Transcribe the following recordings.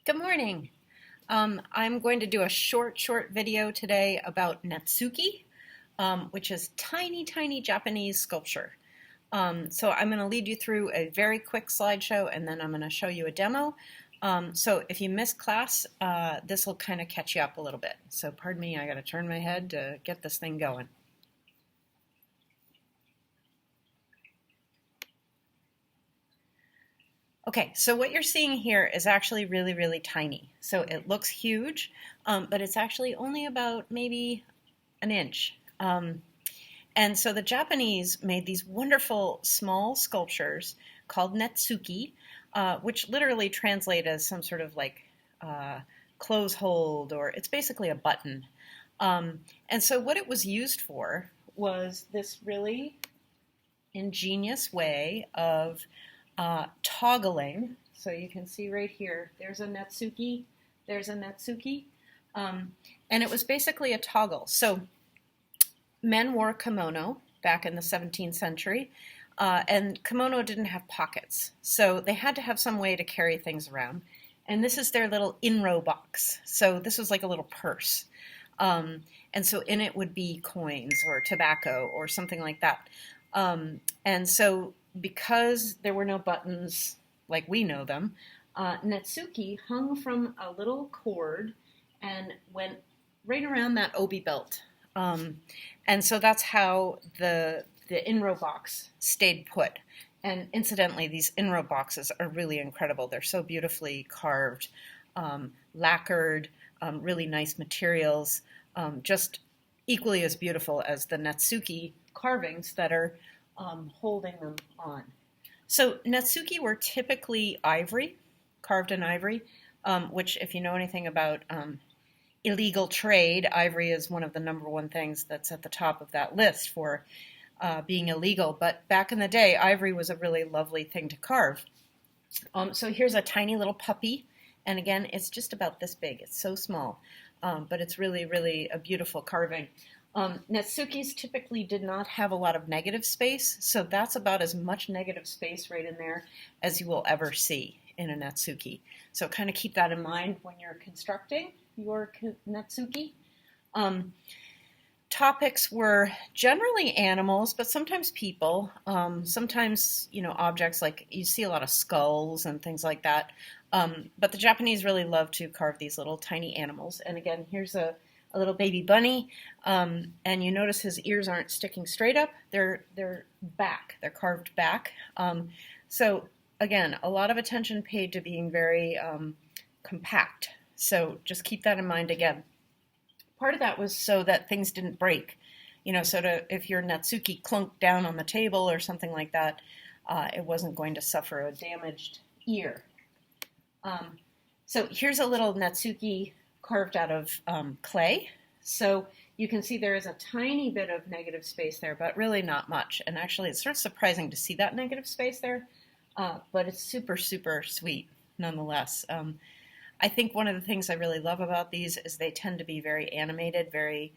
Good morning. I'm going to do a short video today about Netsuke, which is tiny Japanese sculpture. So I'm going to lead you through a very quick slideshow and then I'm going to show you a demo. So if you miss class, this will kind of catch you up a little bit. So pardon me, I got to turn my head to get this thing going. Okay, so what you're seeing here is actually really tiny. So it looks huge, but it's actually only about maybe an inch. And so the Japanese made these wonderful small sculptures called Netsuke, which literally translate as some sort of like clothes hold, or it's basically a button. And so what it was used for was this really ingenious way of toggling. So you can see right here, there's a Netsuke, and it was basically a toggle. So men wore kimono back in the 17th century, and kimono didn't have pockets. So they had to have some way to carry things around. And this is their little inro box. So this was like a little purse. And so in it would be coins or tobacco or something like that. And so because there were no buttons like we know them, Netsuke hung from a little cord and went right around that obi belt. And so that's how the inro box stayed put. And incidentally, these inro boxes are really incredible. They're so beautifully carved, lacquered, really nice materials, just equally as beautiful as the Netsuke carvings that are holding them on. So Netsuke were typically ivory, carved in ivory, which if you know anything about illegal trade, ivory is one of the #1 things that's at the top of that list for being illegal. But back in the day, ivory was a really lovely thing to carve. So here's a tiny little puppy. And again, it's just about this big. It's so small, but it's really a beautiful carving. Netsukes typically did not have a lot of negative space, so that's about as much negative space right in there as you will ever see in a Netsuke. So kind of keep that in mind when you're constructing your Netsuke. Topics were generally animals, but sometimes people, sometimes, objects, like you see a lot of skulls and things like that. But the Japanese really love to carve these little tiny animals. And again, here's a little baby bunny, and you notice his ears aren't sticking straight up. They're back. They're carved back. So again, a lot of attention paid to being very compact. So just keep that in mind again. Part of that was so that things didn't break. If your Netsuke clunked down on the table or something like that, it wasn't going to suffer a damaged ear. So here's a little Netsuke carved out of clay. So you can see there is a tiny bit of negative space there, but really not much. And actually, it's sort of surprising to see that negative space there, but it's super sweet nonetheless. I think one of the things I really love about these is they tend to be very animated, very,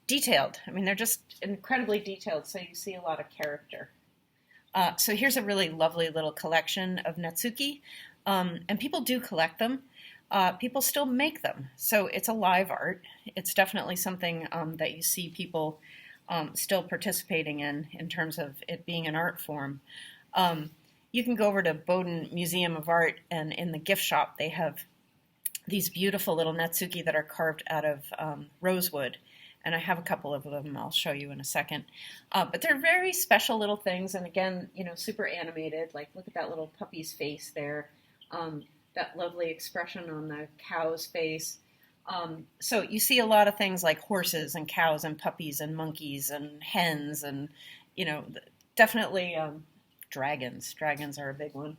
detailed. I mean, they're just incredibly detailed, so you see a lot of character. So here's a really lovely little collection of Netsuke, and people do collect them. People still make them, so it's a live art. It's definitely something that you see people still participating in terms of it being an art form. You can go over to Bowdoin Museum of Art, and in the gift shop they have these beautiful little Netsuke that are carved out of rosewood. And I have a couple of them I'll show you in a second. But they're very special little things, and again, super animated. Like, look at that little puppy's face there. That lovely expression on the cow's face. So you see a lot of things like horses and cows and puppies and monkeys and hens and, definitely dragons. Dragons are a big one.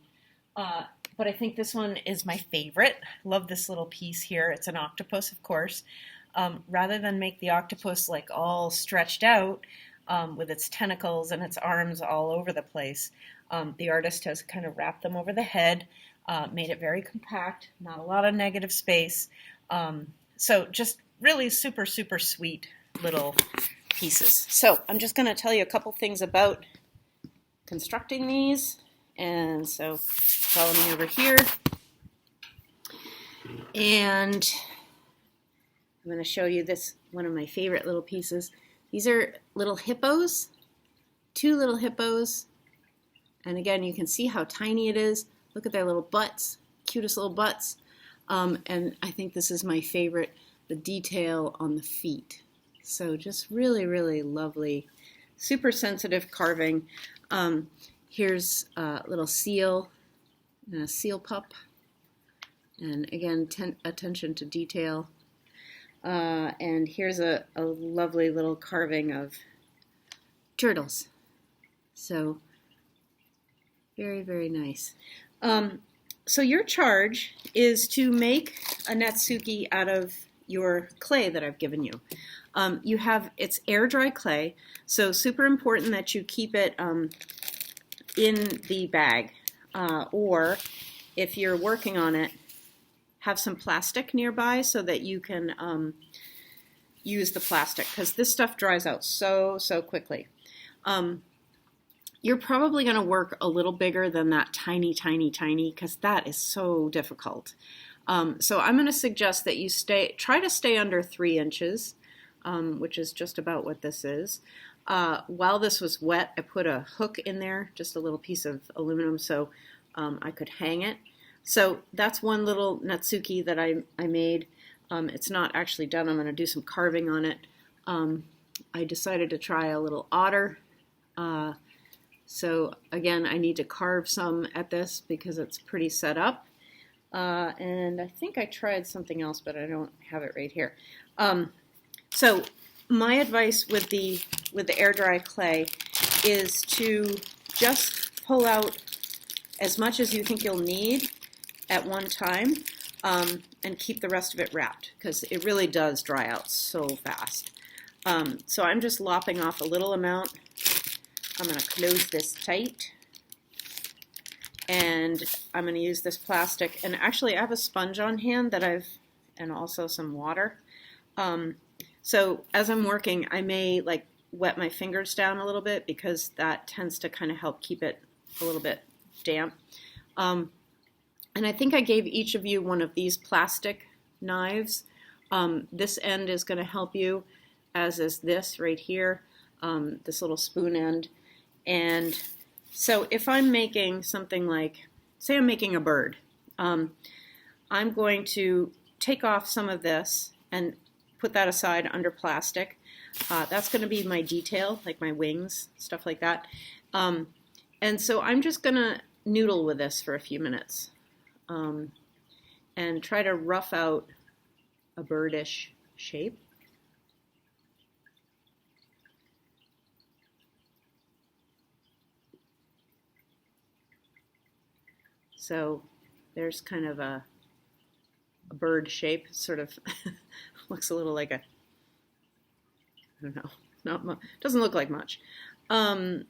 But I think this one is my favorite. Love this little piece here. It's an octopus, of course. Rather than make the octopus like all stretched out with its tentacles and its arms all over the place, the artist has kind of wrapped them over the head, made it very compact, not a lot of negative space. So just really super sweet little pieces. So I'm just going to tell you a couple things about constructing these. And so follow me over here. And I'm going to show you this, one of my favorite little pieces. These are little hippos, 2 little hippos. And again, you can see how tiny it is. Look at their little butts, cutest little butts. And I think this is my favorite, the detail on the feet. So just really, really lovely, super sensitive carving. Here's a little seal and a seal pup. And again, attention to detail. And here's a lovely little carving of turtles. So very, very nice. So your charge is to make a Netsuke out of your clay that I've given you. It's air dry clay, so super important that you keep it in the bag. Or if you're working on it, have some plastic nearby so that you can use the plastic, because this stuff dries out so quickly. You're probably going to work a little bigger than that tiny, because that is so difficult. So I'm going to suggest that you try to stay under 3 inches, which is just about what this is. While this was wet, I put a hook in there, just a little piece of aluminum so I could hang it. So that's one little Netsuke that I made. It's not actually done. I'm going to do some carving on it. I decided to try a little otter. So again, I need to carve some at this because it's pretty set up. And I think I tried something else, but I don't have it right here. So my advice with the air dry clay is to just pull out as much as you think you'll need at one time, and keep the rest of it wrapped, because it really does dry out so fast. So I'm just lopping off a little amount. I'm going to close this tight, and I'm going to use this plastic. And actually, I have a sponge on hand and also some water. So as I'm working, I may wet my fingers down a little bit, because that tends to kind of help keep it a little bit damp. And I think I gave each of you one of these plastic knives. This end is going to help you, as is this right here, this little spoon end. And so if I'm making something like, say I'm making a bird, I'm going to take off some of this and put that aside under plastic. That's going to be my detail, like my wings, stuff like that. And so I'm just going to noodle with this for a few minutes. And try to rough out a birdish shape. So there's kind of a bird shape, sort of looks a little like I don't know, doesn't look like much. But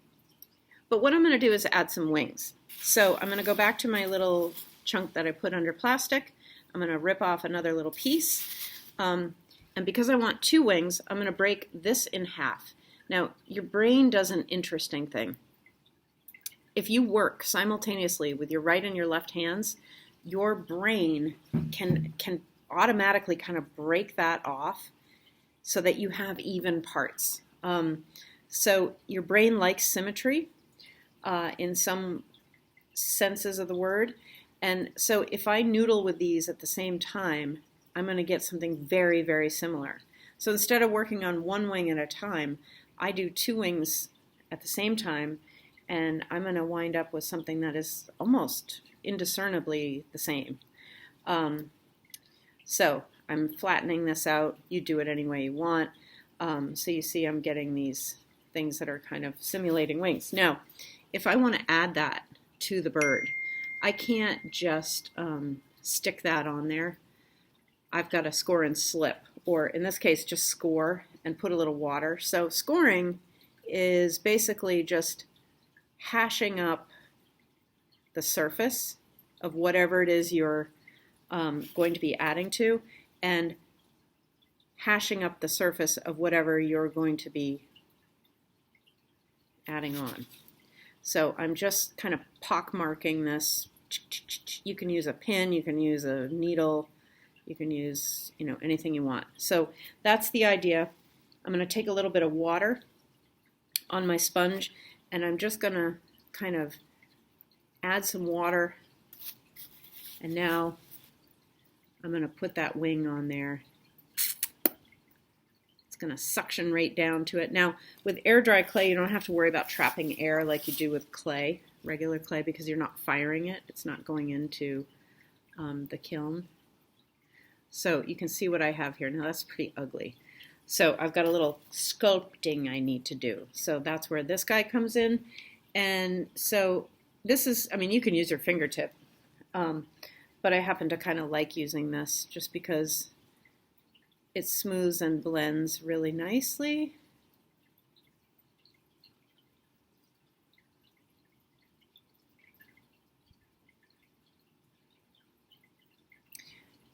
what I'm going to do is add some wings. So I'm going to go back to my little chunk that I put under plastic. I'm going to rip off another little piece. And because I want 2 wings, I'm going to break this in half. Now, your brain does an interesting thing. If you work simultaneously with your right and your left hands, your brain can automatically kind of break that off so that you have even parts. So your brain likes symmetry in some senses of the word. And so if I noodle with these at the same time, I'm going to get something very, very similar. So instead of working on 1 wing at a time, I do 2 wings at the same time, and I'm going to wind up with something that is almost indiscernibly the same. So I'm flattening this out. You do it any way you want. So you see I'm getting these things that are kind of simulating wings. Now, if I want to add that to the bird, I can't just stick that on there. I've got to score and slip, or in this case, just score and put a little water. So scoring is basically just hashing up the surface of whatever it is you're going to be adding to, and hashing up the surface of whatever you're going to be adding on. So I'm just kind of pockmarking this You can use a pin, you can use a needle, you can use, anything you want. So that's the idea. I'm going to take a little bit of water on my sponge, and I'm just going to kind of add some water, and now I'm going to put that wing on there. It's going to suction right down to it. Now, with air dry clay, you don't have to worry about trapping air like you do with clay, regular clay, because you're not firing it. It's not going into the kiln. So you can see what I have here. Now, that's pretty ugly. So I've got a little sculpting I need to do. So that's where this guy comes in. And so this is, you can use your fingertip, but I happen to kind of like using this just because it smooths and blends really nicely.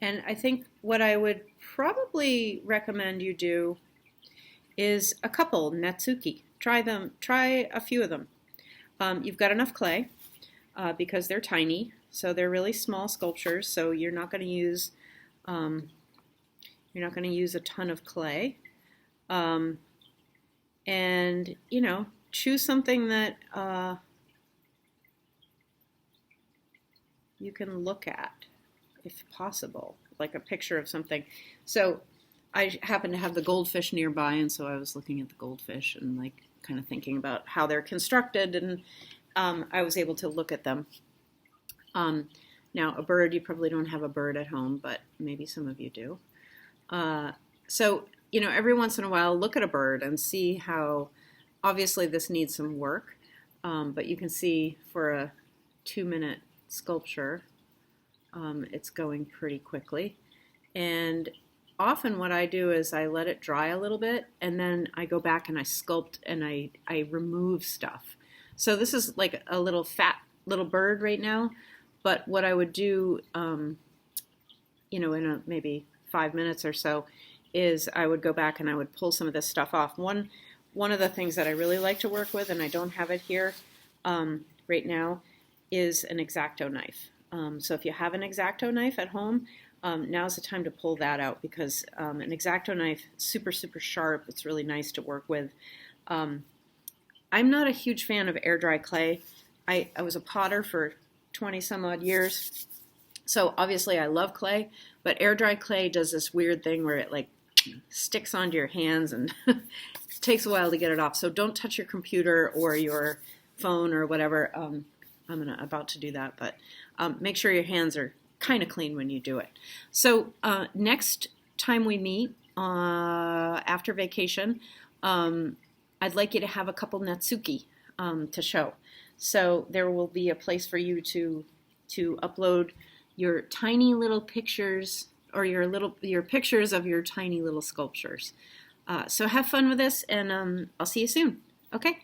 And I think what I would probably recommend you do is a couple Netsuke. Try a few of them. You've got enough clay because they're tiny, so they're really small sculptures. So you're not going to use a ton of clay. And choose something that you can look at, if possible, like a picture of something. So I happen to have the goldfish nearby, and so I was looking at the goldfish and kind of thinking about how they're constructed, and I was able to look at them. Now, a bird, you probably don't have a bird at home, but maybe some of you do. So, every once in a while, look at a bird and see how, obviously this needs some work, but you can see for a 2-minute sculpture, it's going pretty quickly. And often what I do is I let it dry a little bit, and then I go back and I sculpt and I remove stuff. So this is like a little fat little bird right now, but what I would do, in maybe 5 minutes or so, is I would go back and I would pull some of this stuff off. One of the things that I really like to work with, and I don't have it here right now, is an X-Acto knife. So if you have an X-Acto knife at home, now's the time to pull that out, because an X-Acto knife is super, super sharp. It's really nice to work with. I'm not a huge fan of air dry clay. I was a potter for 20 some odd years. So obviously I love clay, but air dry clay does this weird thing where it sticks onto your hands and it takes a while to get it off. So don't touch your computer or your phone or whatever. I'm about to do that, but make sure your hands are kind of clean when you do it. So next time we meet after vacation, I'd like you to have a couple Netsuke to show. So there will be a place for you to upload your tiny little pictures, or your pictures of your tiny little sculptures. So have fun with this, and I'll see you soon. Okay.